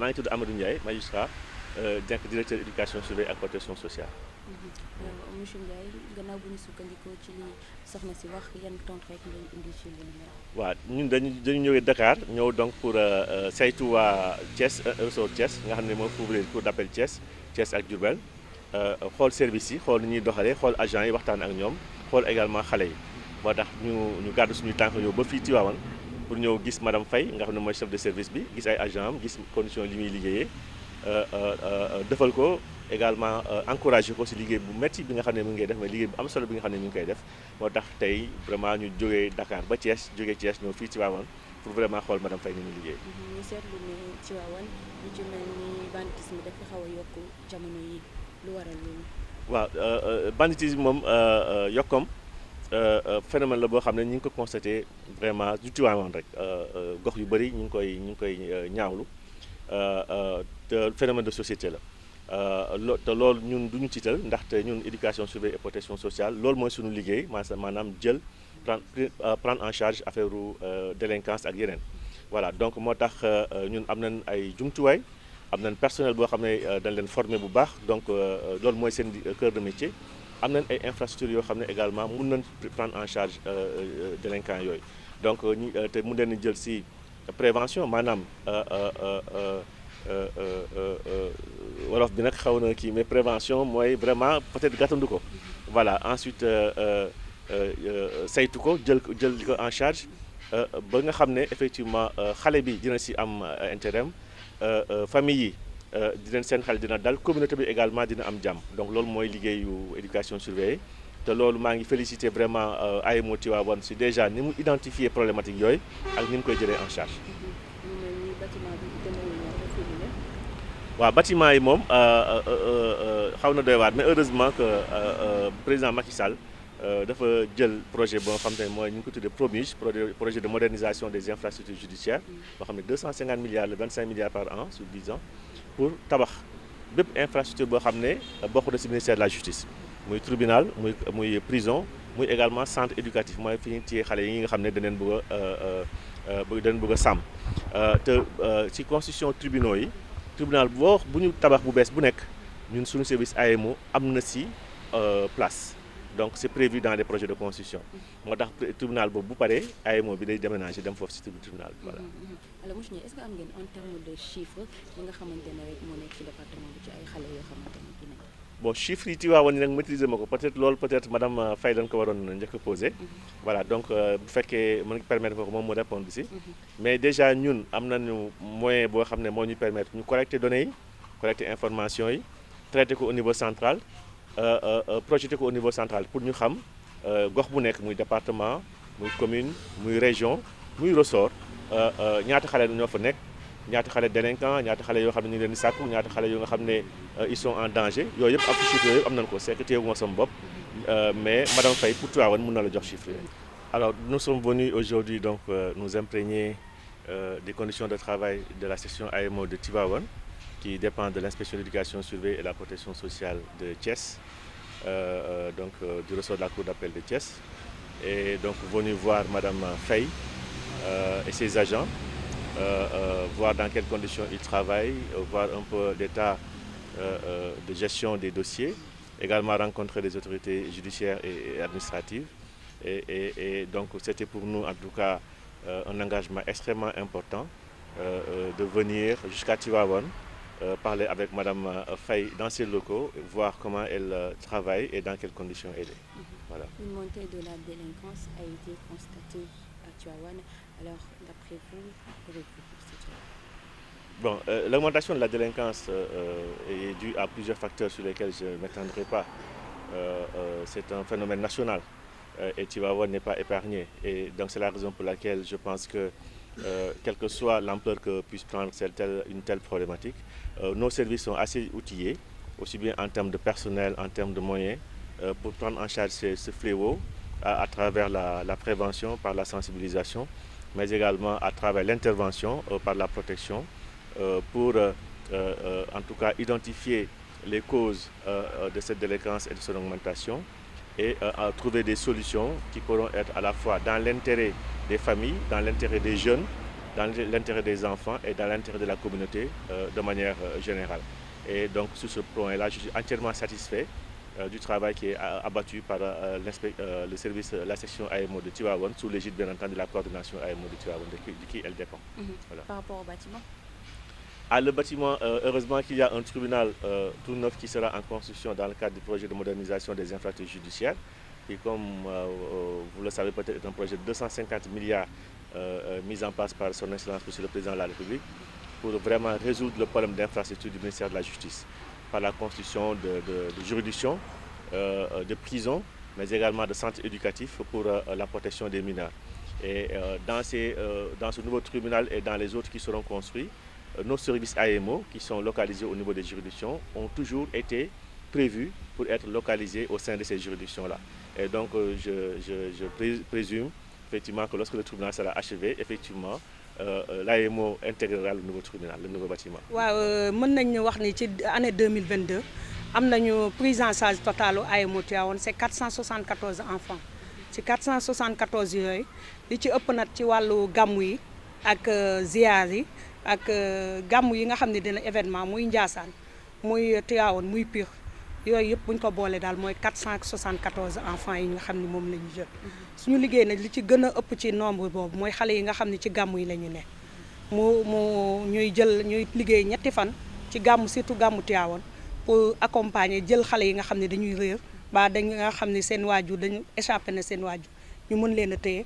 maa ngi tudd Amadou Ndiaye magistrat nekk directeur éducation surveillée ak protection sociale. monsieur Ndiaye gannaaw bu ñu sukkandikoo ci li soxna si wax yan tontu rek ngeen indi ci li mel. waaw ñun dañu ñëwee Dakar ñëw donc pour saytu waa Thiès ressort Thiès nga xam ne moo couvrir cour d'appel Thiès ak Diourbel xool service yi xool ni ñuy doxalee xool agent yi waxtaan ak ñoom xool également xale yi moo tax ñu gàddu suñuy tànk ñëw ba fii Tivaouane pour ñëw gis madame Faye nga xam ne mooy chef de service bi gis ay agent am gis condition li muy liggéeyee defal ko également encouragé ko si liggéey bu métti bi nga xam ne mu ngi koy def mais liggéey bu am solo bi nga xam ne mu ngi koy def moo tax tey vraiment ñu jógee Dakar ba Thiès jógee Thiès ñëw fii Tivaouane pour vraiment xool madame Faye ni muy liggéey. ñu seetlu ne Tivaouane lu ci mel ni banditisme dafa xaw a yokku jamono yi lu waral loolu. waaw banditisme moom yokkom phénomène la boo xam ne ñu ngi ko constaté vraiment du Tivaouane rek gox yu bëri ñu ngi koy ñaawlu te phénomène de société la te loolu ñun du ñu tiital ndaxte ñun éducation surveillée et protection sociale loolu mooy suñu liggéey maanaam jël prendre en charge affaire délinquance ak yeneen voilà donc moo tax ñun am nañ ay jumtuwaay am nañ personnel boo xam ne dañ leen former bu baax donc loolu mooy seen cœur de métier am nañ ay infrastructures yoo xam ne également mun nañ prendre en charge délinquants yooyu donc te mun leen jël si prévention maanaam wolof bi nag xaw na kii mais prévention mooy vraiment peut-être gàttandu ko voilà ensuite saytu ko jël ko en charge ba nga xam ne effectivement xale bi dina si am intérêt famille yi dinañ seen xel dina dal communauté bi également dina am jàmm donc loolu mooy liggéeyu éducation surveillée te loolu maa ngi féliciter vraiment AEMO Tivaouane si déjà ni mu identifier problématique yooyu ak ni mu koy jëlee en charge. waaw bâtiment yi moom xaw na doy waar mais heureusement que président Macky Sall dafa jël projet boo xam ne mooy ñu ngi ko tuddee PROMIJ projet de modernisation des infrastructures judiciaires boo xam ne 250 milliards la 25 milliards par an sur 10 ans pour tabax bépp infrastructure boo xam ne bokk na ci ministère de la justice muy tribunal muy prison muy également centre éducatif mooy fi ñu téye xale yi nga xam ne daneen bëgg a sàmm te ci constitution tribunaux yi tribunal bu ñu tabax bu bees bu nekk ñun suñu service AEMO am na ci place donc c'est prévu dans les projets de construction moo tax tribunal boobu bu paree AEMO bi day déménager dem foofu ci tribunal bi voilà. alors monsieur est-ce que am ngeen en terme de chiffre li nga xamante ne rek moo nekk ci département bi ci ay xale yoo xamante ne dinañ. bon chiffres yi Tivaouane yi nag maîtriser ma ko peut-être loolu peut-être madame Faye dañ ko waroon njëkk a posé. voilà donc bu fekkee mën nga permettre ko moom mu répondre si. mais déjà ñun am nañu moyen boo xam ne moo ñu permettre ñu collecter données yi collecter information yi traiter ko au niveau central projeter ko au niveau central pour ñu xam gox bu nekk muy département muy commune muy région muy ressort ñaata xale ñoo fa nekk. ñaata xale délinquant ñaata xale yoo xam ne ñu ngi leen di sàkku ñaata xale yoo nga xam ne ils sont en danger yooyu yëpp ak chiffres yooyu yëpp am nañu ko c'est que téyewuma sama bopp mais madame Faye pour Tivaouane mën na la jox chiffres yooyu. alors nous sommes venus aujourd'hui donc nous imprégner des conditions de travail de la section AEMO de Tivaouane qui dépend de l'inspection de l'éducation surveillée et la protection sociale de Thiès donc du ressort de la cour d'appel de Thiès et donc venus voir madame Faye et ses agents. Voir dans quelles conditions ils travaillent, voir un peu l'état de gestion des dossiers, également rencontrer les autorités judiciaires et administratives. Et donc c'était pour nous en tout cas un engagement extrêmement important de venir jusqu'à Tivaouane, parler avec madame Faye dans ses locaux, voir comment elle travaille et dans quelles conditions elle est. Voilà. Une montée de la délinquance a été constatée à Tivaouane. Alors, d'après vous, qu'aurez-vous pour cette chose? Bon, l'augmentation de la délinquance est due à plusieurs facteurs sur lesquels je ne m'étendrai pas. C'est un phénomène national et Tivaouane n'est pas épargné. Et donc c'est la raison pour laquelle je pense que, quelle que soit l'ampleur que puisse prendre une telle problématique, nos services sont assez outillés, aussi bien en termes de personnel, en termes de moyens, pour prendre en charge ce fléau à travers la prévention, par la sensibilisation, mais également à travers l'intervention par la protection pour en tout cas identifier les causes de cette délinquance et de son augmentation et à trouver des solutions qui pourront être à la fois dans l'intérêt des familles, dans l'intérêt des jeunes dans l'intérêt des enfants et dans l'intérêt de la communauté de manière générale. Et donc sur ce point-là, je suis entièrement satisfait du travail qui est abattu par le service, la section AMO de Tivaouane, sous l'égide bien entendu de la coordination AMO de Tivaouane, de qui elle dépend. Voilà. Par rapport au bâtiment? Le bâtiment, heureusement qu'il y a un tribunal tout neuf qui sera en construction dans le cadre du projet de modernisation des infrastructures judiciaires, qui, comme vous le savez peut-être, est un projet de 250 milliards mis en place par son Excellence Monsieur le Président de la République, pour vraiment résoudre le problème d'infrastructure du ministère de la Justice, par la construction de juridictions, de prisons, mais également de centres éducatifs pour la protection des mineurs. Et dans ce nouveau tribunal et dans les autres qui seront construits, nos services AMO, qui sont localisés au niveau des juridictions, ont toujours été prévus pour être localisés au sein de ces juridictions-là. Et donc, je présume effectivement que lorsque le tribunal sera achevé, effectivement, l'AMO intégrera le nouveau tribunal, le nouveau bâtiment. waaw mën nañu wax ni ci année 2022 am nañu prise en charge totale AMO Tivaouane, c'est 474 enfants. ci 474 yooyu li ci ëpp nag ci wàllu gàmmu yi ak ziar yi ak gàmmu yi nga xam ne dina événement muy Ndiassane muy Tivaouane muy Pire yooyu yëpp bu ñu ko boole daal mooy 474 enfants yi nga xam ne moom la ñu jël. suñu liggéey nag li ci gën a ëpp ci nombre boobu mooy xale yi nga xam ne ci gàmmu yi la ñu ne ñuy liggéey ñetti fan ci gàmmu, surtout gàmmu Tivaouane, pour accompagner jël xale yi nga xam ne dañuy réer ba dañ nga xam ne seen waajur dañu échappé na seen waajur ñu mën leen a téye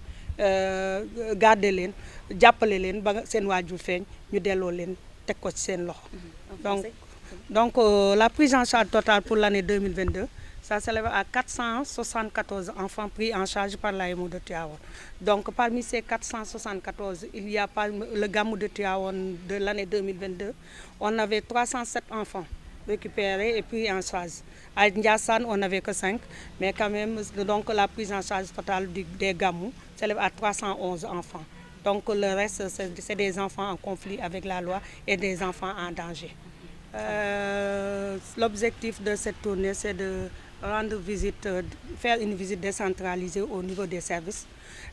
garder leen jàppale leen ba seen waajur feeñ ñu delloo leen teg ko ci seen loxo. Donc la prise en charge totale pour l'année 2022, ça s'élève à 474 enfants pris en charge par l'AMO de Tivaouane. Donc parmi ces 474, il y a le Gamou de Tivaouane de l'année 2022, on avait 307 enfants récupérés et pris en charge. À Ndiassane, on n'avait que 5, mais quand même, donc la prise en charge totale des Gamou s'élève à 311 enfants. Donc le reste, c'est des enfants en conflit avec la loi et des enfants en danger. L'objectif de cette tournée, c'est de rendre visite, faire une visite décentralisée au niveau des services,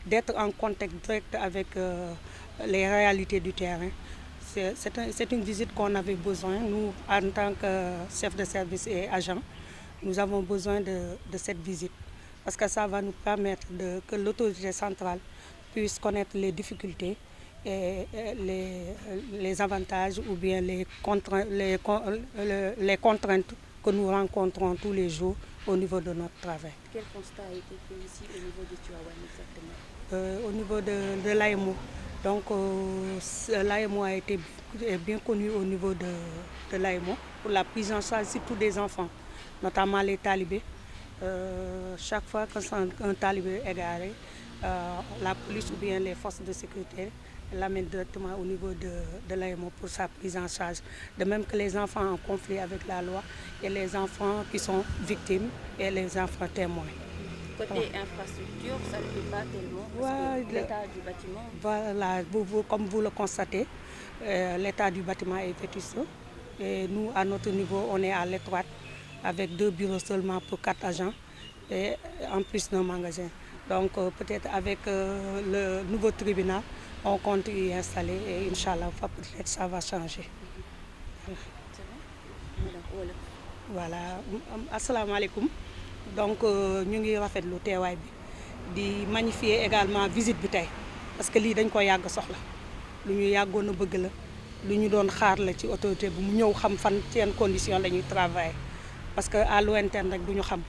d'être en contact direct avec les réalités du terrain. C'est une visite qu'on avait besoin. Nous, en tant que chef de service et agent, nous avons besoin de cette visite parce que ça va nous permettre que l'autorité centrale puisse connaître les difficultés et les avantages ou bien les contraintes que nous rencontrons tous les jours au niveau de notre travail. Quel constat a été fait ici au niveau de Tivaouane exactement? Au niveau de l'AMO. Donc l'AMO est bien connu au niveau de l'AMO pour la prise en charge surtout des enfants, notamment les talibés. Chaque fois qu'un talibé est égaré, la police ou bien les forces de sécurité l'amènent directement au niveau de l'AMO pour sa prise en charge. De même que les enfants en conflit avec la loi et les enfants qui sont victimes et les enfants témoins. Côté infrastructure, ça ne fait pas tellement parce que l'état du bâtiment... Voilà, comme vous le constatez, l'état du bâtiment est vétuste. Et nous, à notre niveau, on est à l'étroite avec 2 bureaux seulement pour 4 agents et en plus d'un magasin. Donc peut-être avec le nouveau tribunal, on compte y installer et Inch'Allah, peut-être ça va changer. Voilà. Assalamu alaikum. Donc ñu ngi rafetlu teewaay bi di magnifier également visite bi tey parce que lii dañ ko yàgg soxla lu ñu yàggoon a bëgg la lu ñu doon xaar la ci autorité bi mu ñëw xam fan seen condition la ñuy travailler parce que à lointain rek du ñu xam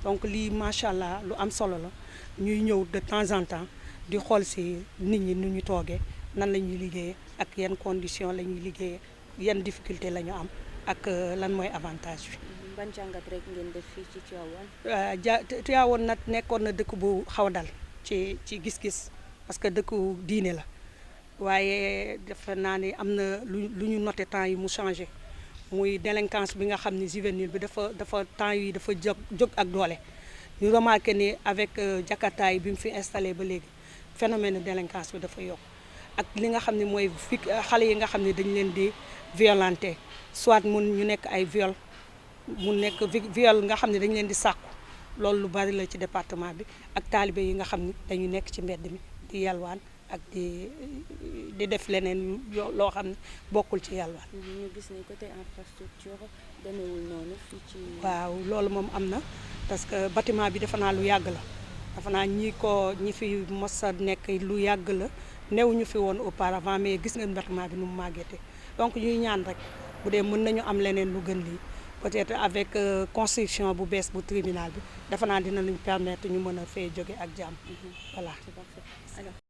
donc lii macha allah lu am solo la ñuy ñëw de temps en temps di xool si nit ñi nu ñu toogee nan la ñuy liggéeyee ak yan condition la ñuy liggéeyee yan difficulté la ñu am ak lan mooy avantage bi. ban jàngat rek ngeen def fii ci Tivaouane. Tivaouane nag nekkoon na dëkk bu xaw dal ci gis-gis parce que dëkku diine la waaye defe naa ne am na lu ñu noté temps yi mu changé muy délinquance bi nga xam ne juvénile bi dafa temps yi dafa jóg ak doole ñu remarqué ni avec Jakarta yi bi mu fi installé ba léegi phénomène de délinquance bi dafa yokk ak li nga xam ne mooy xale yi nga xam ne dañu leen di violenté soit mun ñu nekk ay viol mu nekk viol nga xam ne dañu leen di sàkku loolu lu bari la ci département bi ak taalibe yi nga xam ne dañu nekk ci mbedd mi di yalwaan ak di def leneen loo xam ne bokkul ci yàlla. ñu gis ne côté infrastructure demeewul noonu fii ci. waaw loolu moom am na parce que bâtiment bi defe naa lu yàgg la defe naa ñi fi mos a nekk lu yàgg la néew ñu fi woon auparavant mais gis ngeen bâtiment bi nu mu màggetee donc ñuy ñaan rek bu dee mën nañu am leneen lu gën lii peut-être avec construction bu bees bu tribunal bi defe naa dina luñ permettre ñu mën a fee jóge ak jàmm voilà. C'est parfait. Alors